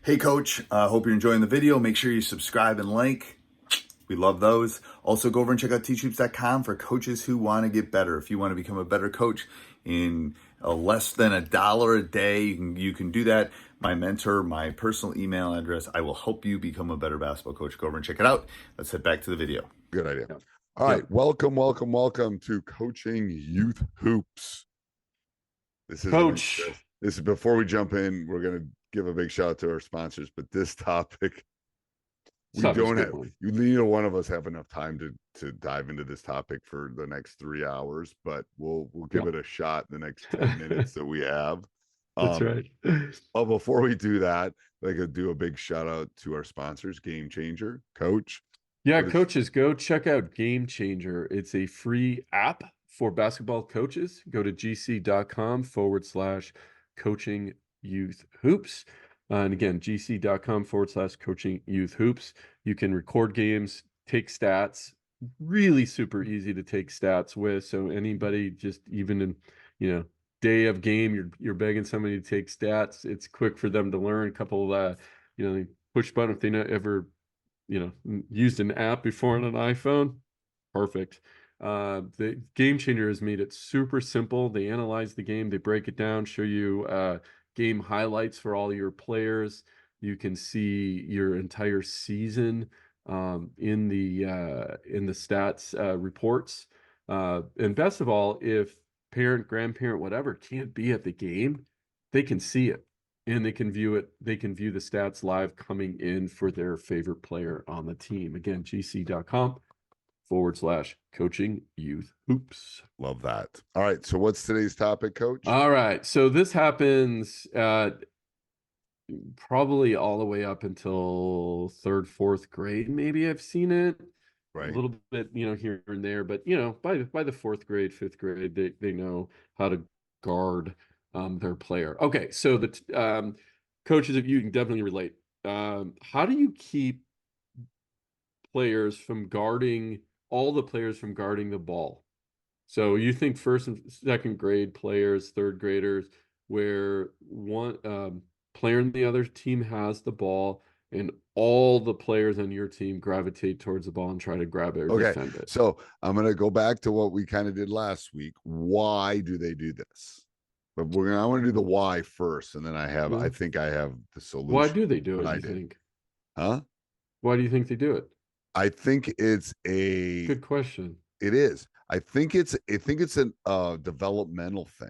Hey coach, hope you're enjoying the video. Make sure you subscribe and like. We love those. Also go over and check out teachhoops.com for coaches who want to get better. If you want to become a better coach in less than $1 a day, you can do that. My mentor, my personal email address, I will help you become a better basketball coach. Go over and check it out. Let's head back to the video. Good idea. Yep. All right. Yep. Welcome to Coaching Youth Hoops. This is Coach. This is before we jump in, we're going to give a big shout out to our sponsors, but this topic, we don't have, neither one of us have enough time to dive into this topic for the next 3 hours, but we'll give it a shot in the next 10 minutes that we have. That's right. Well, before we do that, I could do a big shout out to our sponsors, Game Changer, Coach. Yeah, coaches, go check out Game Changer. It's a free app for basketball coaches. Go to gc.com/coaching youth hoops. And again, gc.com/coaching youth hoops. You can record games, take stats, really super easy to take stats with. So anybody just even in, day of game, you're begging somebody to take stats. It's quick for them to learn. A couple push button if they ever used an app before on an iPhone. Perfect. The Game Changer has made it super simple. They analyze the game, they break it down, show you game highlights for all your players. You can see your entire season in the stats reports. And best of all, if parent, grandparent, whatever can't be at the game, they can see it. And they can view it. They can view the stats live coming in for their favorite player on the team. Again, gc.com/coaching youth hoops. Love that. All right. So what's today's topic, Coach? All right. So this happens probably all the way up until third, fourth grade. Maybe I've seen it. Right. A little bit, here and there, but by the fourth grade, fifth grade, they know how to guard their player. Okay, so the coaches, if you can definitely relate. How do you keep players from guarding all the players from guarding the ball? So you think first and second grade players, third graders, where one player in the other team has the ball, and all the players on your team gravitate towards the ball and try to grab it or defend it. So I'm going to go back to what we kind of did last week. Why do they do this? But I want to do the why first, and then I think I have the solution. Why do they do it, you think? Huh? Why do you think they do it? I think it's a good question. It is. I think it's a developmental thing.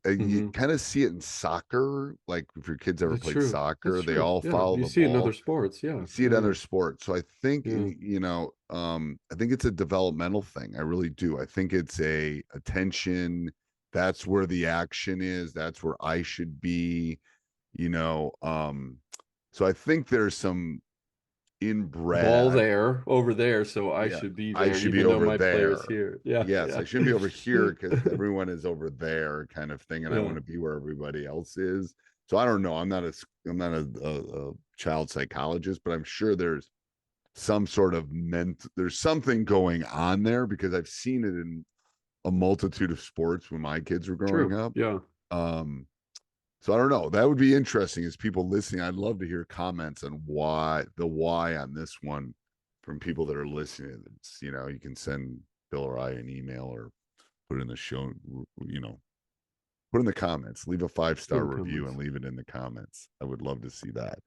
You kind of see it in soccer. Like if your kids ever played soccer, they all follow the ball. You see it in other sports, yeah. You see it in other sports. So I think I think it's a developmental thing. I really do. I think it's a attention. That's where the action is. That's where I should be. So I think there's some inbred ball there over there, so I should be there. I should be over there. Here. I shouldn't be over here because everyone is over there, kind of thing, and I want to be where everybody else is. So I don't know. I'm not a child psychologist, but I'm sure there's some sort of there's something going on there because I've seen it in a multitude of sports when my kids were growing up. Yeah. So I don't know. That would be interesting as people listening. I'd love to hear comments on why on this one from people that are listening. You can send Bill or I an email or put it in the show, put in the comments, leave a 5-star review and leave it in the comments. I would love to see that.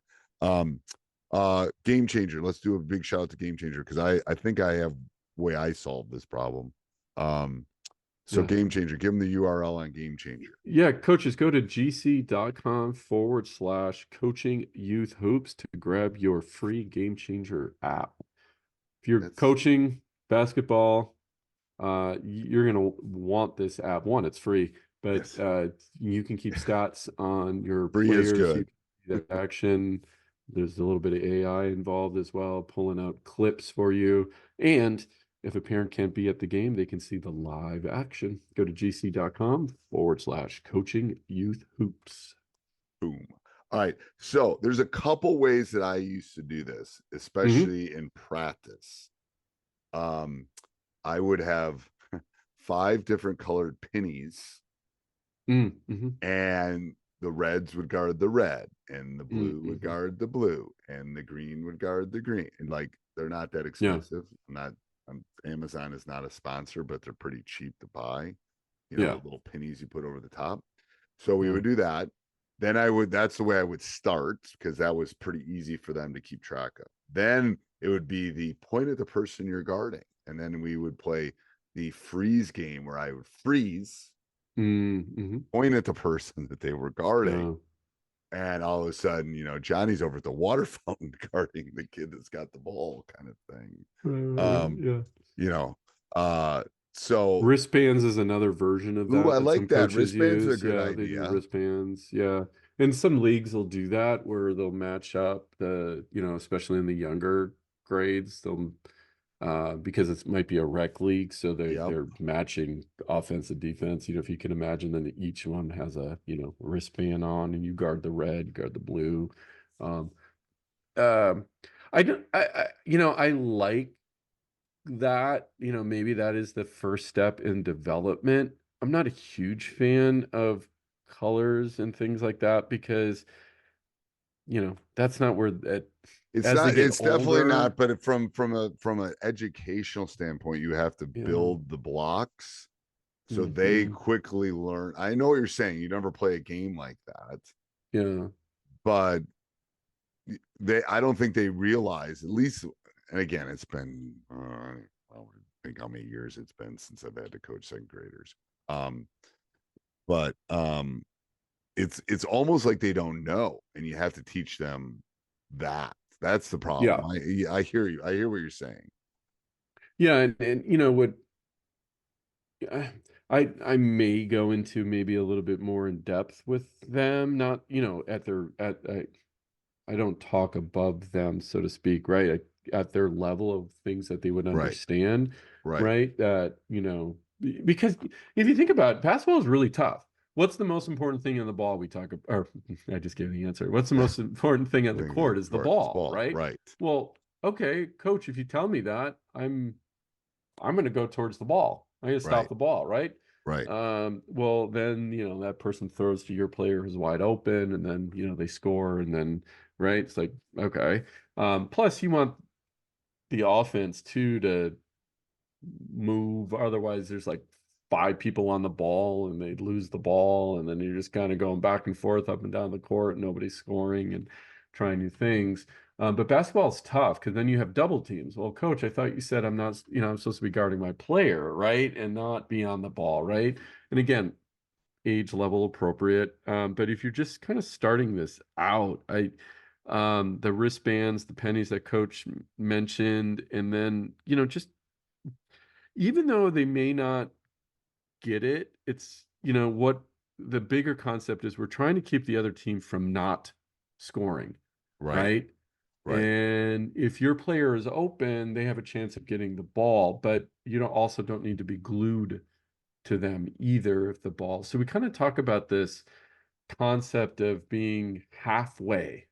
Game Changer. Let's do a big shout out to Game Changer because I think I have way I solved this problem. So Game Changer, give them the URL on Game Changer. Yeah, coaches, go to gc.com/coaching youth hoops to grab your free Game Changer app. If you're coaching basketball, you're going to want this app. One, it's free, but you can keep stats on your players. Is good. The action. There's a little bit of AI involved as well, pulling out clips for you. And if a parent can't be at the game, they can see the live action. Go to gc.com/coaching youth hoops. Boom. All right. So there's a couple ways that I used to do this, especially in practice. I would have 5 different colored pennies, and the reds would guard the red, and the blue would Mm-hmm. guard the blue, and the green would guard the green. And like, they're not that Yeah. expensive. Amazon is not a sponsor, but they're pretty cheap to buy. Yeah. The little pennies you put over the top. So we Yeah. would do that. Then that's the way I would start, because that was pretty easy for them to keep track of. Then it would be the point at the person you're guarding. And then we would play the freeze game where I would freeze, Mm-hmm. point at the person that they were guarding. Yeah. And all of a sudden, Johnny's over at the water fountain guarding the kid that's got the ball, kind of thing. Yeah. So Wristbands is another version of ooh, that I that some like that. coaches Wristbands are a use. good Yeah, they do idea. wristbands. Yeah. And some leagues will do that where they'll match up especially in the younger grades, they'll because it might be a rec league, so they're matching offense and defense. If you can imagine, then each one has a wristband on, and you guard the red, guard the blue. I don't, I like that. Maybe that is the first step in development. I'm not a huge fan of colors and things like that because that's not where that it's as they not, get it's definitely older. not, but from an educational standpoint, you have to Yeah. build the blocks so they Mhm. quickly learn. I know what you're saying. You never play a game like that, Yeah. but I don't think they realize, at least, and again, it's been I think how many years it's been since I've had to coach second graders. But it's almost like they don't know, and you have to teach them that. That's the problem. I hear you. I hear what you're saying. Yeah, and what I may go into maybe a little bit more in depth with them, not I don't talk above them, so to speak, right? At their level of things that they would understand, right? That because if you think about it, basketball is really tough. What's the most important thing in the ball we talk about? Or I just gave the answer. What's the most important thing on the court is the ball, right? Right. Well, okay, coach, if you tell me that, I'm going to go towards the ball. I'm going to stop the ball, right? Right. Well, then, that person throws to your player who's wide open, and then, they score, and then, right? It's like, okay. Plus, you want the offense too to move. Otherwise, there's like 5 people on the ball, and they lose the ball, and then you're just kind of going back and forth up and down the court, and nobody's scoring and trying new things. But basketball is tough because then you have double teams. Well, coach, I thought you said I'm not, I'm supposed to be guarding my player, right? And not be on the ball, right? And again, age level appropriate. But if you're just kind of starting this out, the wristbands, the pennies that coach mentioned, and then, just even though they may not get it, it's, what the bigger concept is, we're trying to keep the other team from not scoring, right? And if your player is open, they have a chance of getting the ball, but you also don't need to be glued to them either if the ball. So we kind of talk about this concept of being halfway.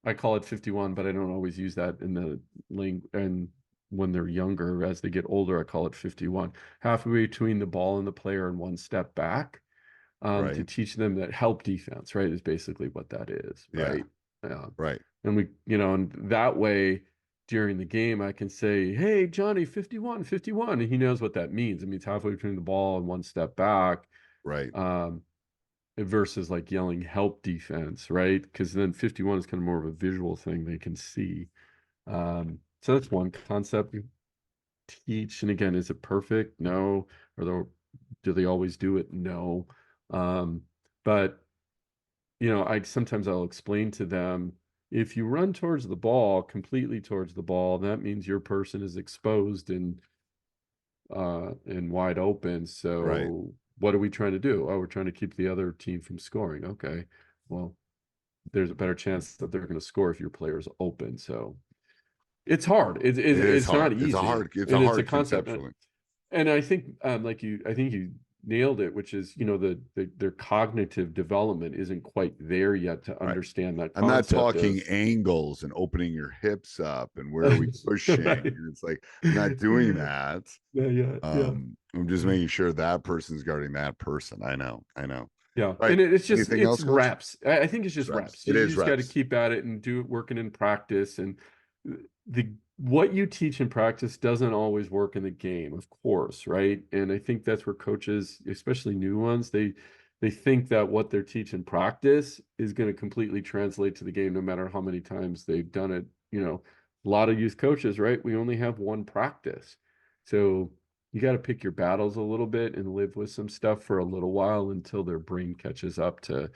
I call it 51, but I don't always use that in the and when they're younger. As they get older, I call it 51. Halfway between the ball and the player and one step back, to teach them that help defense, right, is basically what that is, right? Yeah. Right. And we, and that way during the game, I can say, hey, Johnny, 51, 51. And he knows what that means. It means halfway between the ball and one step back. Right. Versus like yelling help defense, right? Because then 51 is kind of more of a visual thing they can see. So that's one concept we teach. And again, is it perfect? No. Or do they always do it? No. But sometimes I'll explain to them, if you run towards the ball, completely towards the ball, that means your person is exposed and wide open. So what are we trying to do? Oh, we're trying to keep the other team from scoring. Okay. Well, there's a better chance that they're going to score if your player is open. So it's hard. It's hard. not easy. It's a hard concept. And I think, I think you nailed it, which is, their cognitive development isn't quite there yet to understand that concept. I'm not talking angles and opening your hips up and where are we pushing. And it's like, I'm not doing that. Yeah. I'm just making sure that person's guarding that person. I know. Yeah. Right. And it's just, Anything else, it's Coach? reps. I think it's just reps. It You is just got to reps. keep at it and do it working in practice. And what you teach in practice doesn't always work in the game, of course, right? And I think that's where coaches, especially new ones, they think that what they're teaching practice is going to completely translate to the game, no matter how many times they've done it. You know, a lot of youth coaches, right? We only have one practice. So you got to pick your battles a little bit and live with some stuff for a little while until their brain catches up to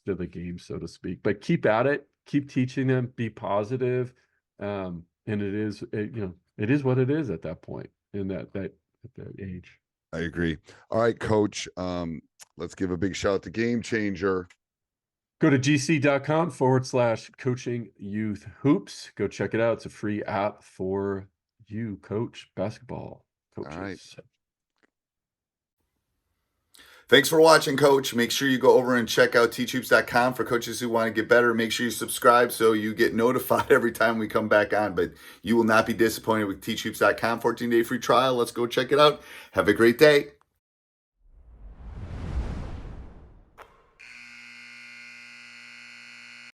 the game, so to speak. But keep at it, keep teaching them, be positive. And it is, it is what it is at that point in that at that age. I agree. All right, Coach. Let's give a big shout out to Game Changer. Go to gc.com/coaching youth hoops. Go check it out. It's a free app for you, coach basketball coaches. All right. Thanks for watching, Coach. Make sure you go over and check out teachhoops.com for coaches who want to get better. Make sure you subscribe so you get notified every time we come back on. But you will not be disappointed with teachhoops.com. 14-day free trial. Let's go check it out. Have a great day.